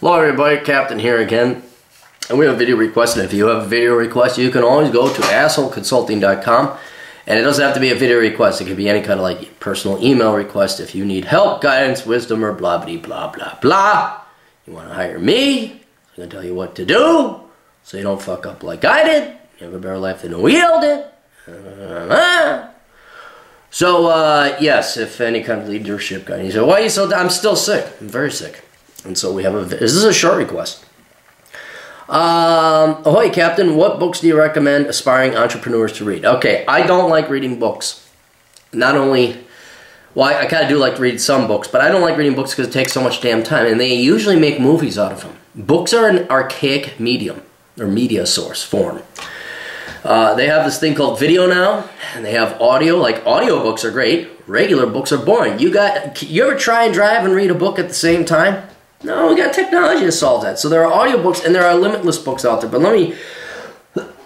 Hello everybody, Captain here again, and we have a video request, and if you have a video request, you can always go to assholeconsulting.com, and it doesn't have to be a video request. It could be any kind of like personal email request. If you need help, guidance, wisdom, or blah blah blah blah blah, you want to hire me, I'm going to tell you what to do so you don't fuck up like I did. You have a better life than we all did. So yes, if any kind of leadership guy, you say, why are you so, I'm still sick. I'm very sick. And so we have a, this is a short request. Ahoy, Captain, what books do you recommend aspiring entrepreneurs to read? Okay, I don't like reading books. Not only, well, I kind of do like to read some books, but I don't like reading books because it takes so much damn time, and they usually make movies out of them. Books are an archaic medium, or media source form. They have this thing called video now, and they have audio. Like, audio books are great. Regular books are boring. You ever try and drive and read a book at the same time? No, we got technology to solve that. So there are audiobooks and there are limitless books out there. But let me...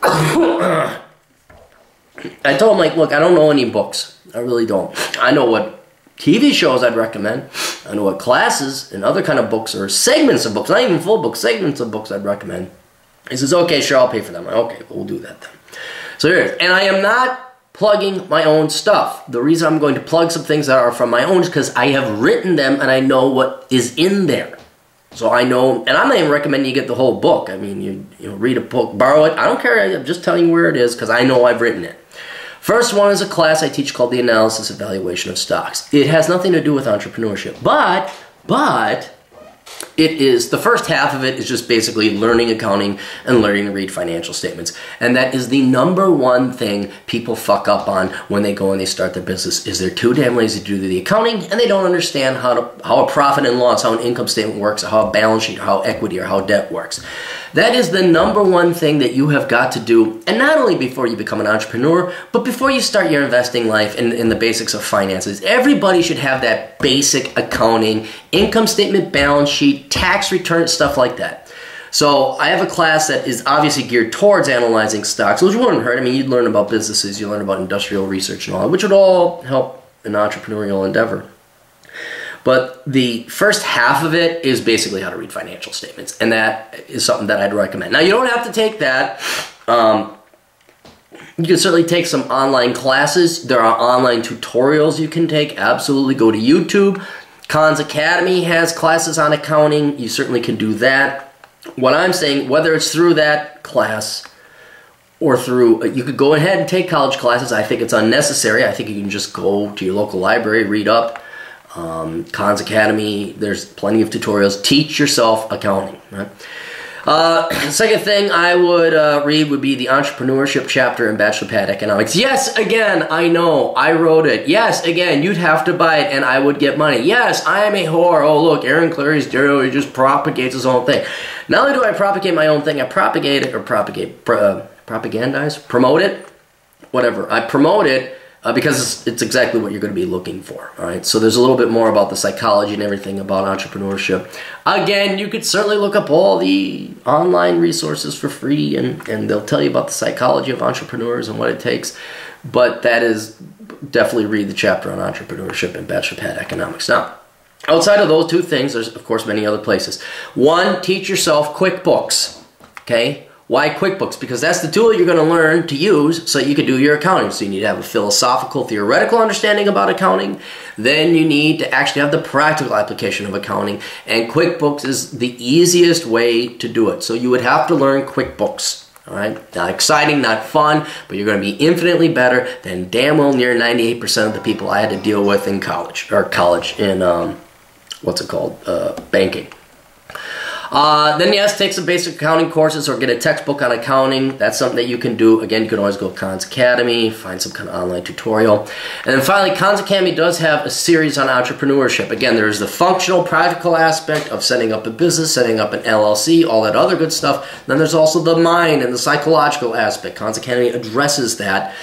I told him, like, look, I don't know any books. I really don't. I know what TV shows I'd recommend. I know what classes and other kind of books or segments of books, not even full books, segments of books I'd recommend. He says, okay, sure, I'll pay for them. Okay, well, we'll do that then. So here it is. And I am not plugging my own stuff. The reason I'm going to plug some things that are from my own is because I have written them and I know what is in there. So I know, and I'm not even recommending you get the whole book. I mean, you read a book, borrow it. I don't care. I'm just telling you where it is because I know I've written it. First one is a class I teach called the Analysis and Valuation of Stocks. It has nothing to do with entrepreneurship, but it is, the first half of it is just basically learning accounting and learning to read financial statements. And that is the number one thing people fuck up on when they go and they start their business, is they're too damn lazy to do the accounting, and they don't understand how a profit and loss, how an income statement works, or how a balance sheet, or how equity, or how debt works. That is the number one thing that you have got to do, and not only before you become an entrepreneur, but before you start your investing life in the basics of finances. Everybody should have that basic accounting, income statement, balance sheet, tax return, stuff like that. So I have a class that is obviously geared towards analyzing stocks, which wouldn't hurt. I mean, you'd learn about businesses, you learn about industrial research and all that, which would all help an entrepreneurial endeavor. But the first half of it is basically how to read financial statements, and that is something that I'd recommend. Now, you don't have to take that. You can certainly take some online classes. There are online tutorials you can take. Absolutely, go to YouTube. Khan's Academy has classes on accounting. You certainly can do that. What I'm saying, whether it's through that class or through, you could go ahead and take college classes. I think it's unnecessary. I think you can just go to your local library, read up. Khan's Academy, there's plenty of tutorials. Teach yourself accounting. Right? The second thing I would read would be the entrepreneurship chapter in Bachelor Pad Economics. Yes, again, I know, I wrote it. Yes, again, you'd have to buy it and I would get money. Yes, I am a whore. Oh, look, Aaron Clary's he just propagates his own thing. Not only do I propagate my own thing, I propagate it, or propagandize, promote it, whatever. I promote it because it's exactly what you're going to be looking for. All right, so there's a little bit more about the psychology and everything about entrepreneurship. Again, you could certainly look up all the online resources for free, and they'll tell you about the psychology of entrepreneurs and what it takes. But that is, definitely read the chapter on entrepreneurship in Bachelor Pad Economics. Now, outside of those two things, there's of course many other places. One, teach yourself QuickBooks. Okay. Why QuickBooks? Because that's the tool you're going to learn to use so you can do your accounting. So you need to have a philosophical, theoretical understanding about accounting. Then you need to actually have the practical application of accounting. And QuickBooks is the easiest way to do it. So you would have to learn QuickBooks. All right? Not exciting, not fun, but you're going to be infinitely better than damn well near 98% of the people I had to deal with in college, in, banking. Then yes, take some basic accounting courses or get a textbook on accounting. That's something that you can do. Again, you can always go to Khan's Academy, find some kind of online tutorial. And then finally, Khan's Academy does have a series on entrepreneurship. Again, there's the functional, practical aspect of setting up a business, setting up an LLC, all that other good stuff. Then there's also the mind and the psychological aspect. Khan's Academy addresses that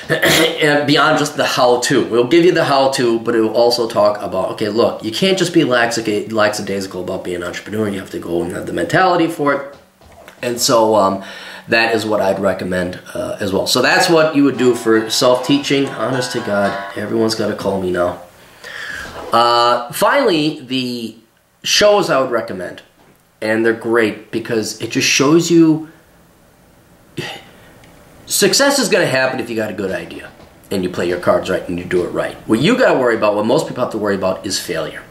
and beyond just the how-to. We'll give you the how-to, but it will also talk about, okay, look, you can't just be lackadaisical about being an entrepreneur. You have to go and have the mentality for it. And so that is what I'd recommend as well. So that's what you would do for self-teaching. Honest to God, everyone's got to call me now. Finally, the shows I would recommend. and they're great because it just shows you success is going to happen if you got a good idea and you play your cards right and you do it right. What you got to worry about, what most people have to worry about, is failure.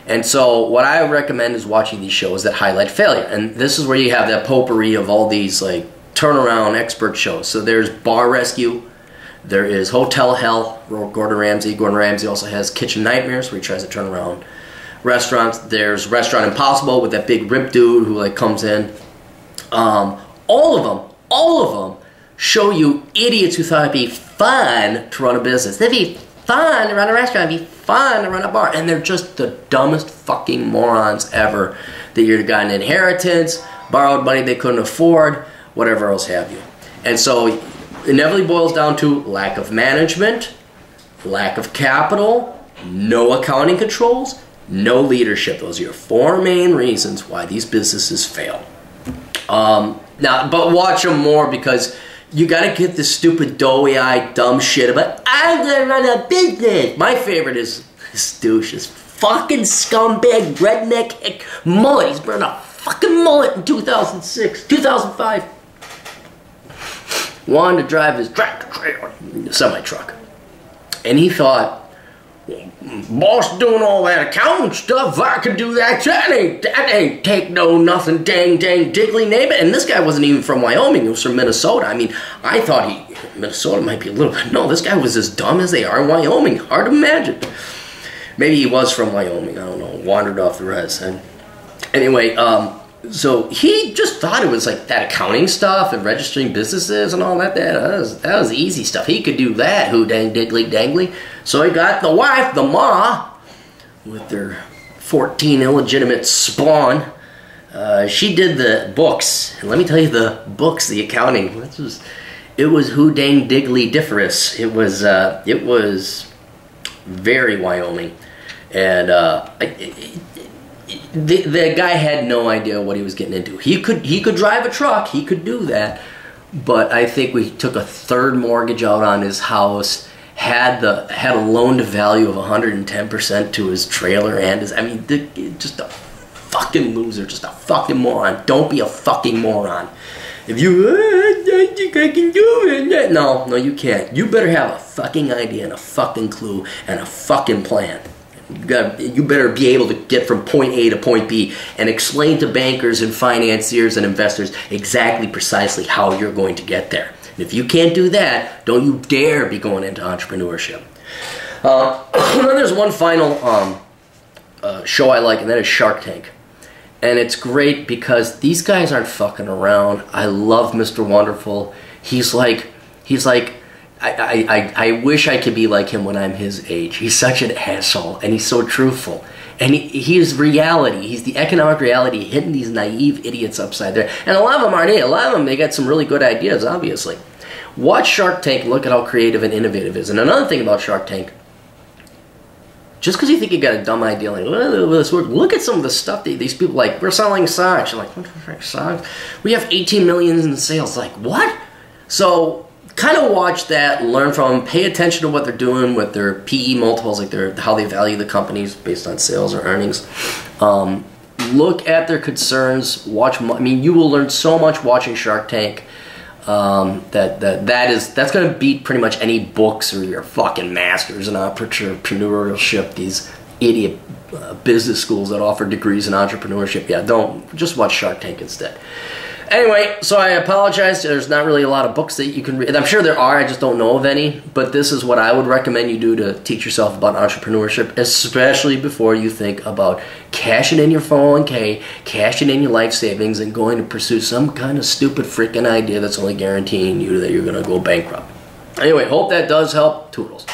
And so what I recommend is watching these shows that highlight failure. And this is where you have that potpourri of all these like turnaround expert shows. So there's Bar Rescue, there is Hotel Hell, Gordon Ramsay. Gordon Ramsay also has Kitchen Nightmares, where he tries to turn around restaurants. There's Restaurant Impossible with that big rip dude who like comes in. All of them show you idiots who thought it'd be fun to run a business. It'd be fun to run a restaurant. It'd be fun to run a bar. And they're just the dumbest fucking morons ever. That you got an inheritance, borrowed money they couldn't afford, whatever else have you. And so it inevitably boils down to lack of management, lack of capital, no accounting controls, no leadership. Those are your 4 main reasons why these businesses fail. Now, but watch them more because you gotta get this stupid doughy-eyed dumb shit about I'm gonna run a business. My favorite is this douche, this fucking scumbag redneck mullet. He's wearing a fucking mullet in 2006, 2005. Wanted to drive his tractor trailer, semi-truck, and he thought, boss doing all that accounting stuff, I could do that. That ain't take no nothing, dang diggly neighbor. And this guy wasn't even from Wyoming, he was from Minnesota. I mean, I thought Minnesota might be a little bit, no, this guy was as dumb as they are in Wyoming. Hard to imagine. Maybe he was from Wyoming, I don't know, wandered off the res. And anyway, so he just thought it was like that accounting stuff and registering businesses and all that. That was easy stuff. He could do that, who dang diggly dangly. So he got the wife, the ma, with their 14 illegitimate spawn. She did the books. And let me tell you, the books, the accounting, it was who dang diggly differous. It was very Wyoming. And the guy had no idea what he was getting into. He could drive a truck, he could do that, but I think we took a 3rd mortgage out on his house, had a loan to value of 110% to his trailer and his, I mean, just a fucking loser, just a fucking moron. Don't be a fucking moron. If you, I think I can do it. No, you can't. You better have a fucking idea and a fucking clue and a fucking plan. You better be able to get from point A to point B and explain to bankers and financiers and investors exactly precisely how you're going to get there. And if you can't do that, don't you dare be going into entrepreneurship. Then there's one final show I like, and that is Shark Tank. And it's great because these guys aren't fucking around. I love Mr. Wonderful. He's like I wish I could be like him when I'm his age. He's such an asshole, and he's so truthful. And he is reality. He's the economic reality hitting these naive idiots upside there. And a lot of them aren't it. A lot of them, they got some really good ideas, obviously. Watch Shark Tank and look at how creative and innovative it is. And another thing about Shark Tank, just because you think you got a dumb idea, like, look at some of the stuff that these people like, we're selling socks. You're like, what the frick, socks? We have 18 million in sales. Like, what? So kind of watch that, learn from them, pay attention to what they're doing with their PE multiples, like how they value the companies based on sales or earnings. Look at their concerns. Watch. I mean, you will learn so much watching Shark Tank. That's going to beat pretty much any books or your fucking masters in entrepreneurship. These idiot business schools that offer degrees in entrepreneurship. Yeah, just watch Shark Tank instead. Anyway, so I apologize. There's not really a lot of books that you can read. I'm sure there are, I just don't know of any. But this is what I would recommend you do to teach yourself about entrepreneurship, especially before you think about cashing in your 401k, cashing in your life savings, and going to pursue some kind of stupid freaking idea that's only guaranteeing you that you're going to go bankrupt. Anyway, hope that does help. Toodles.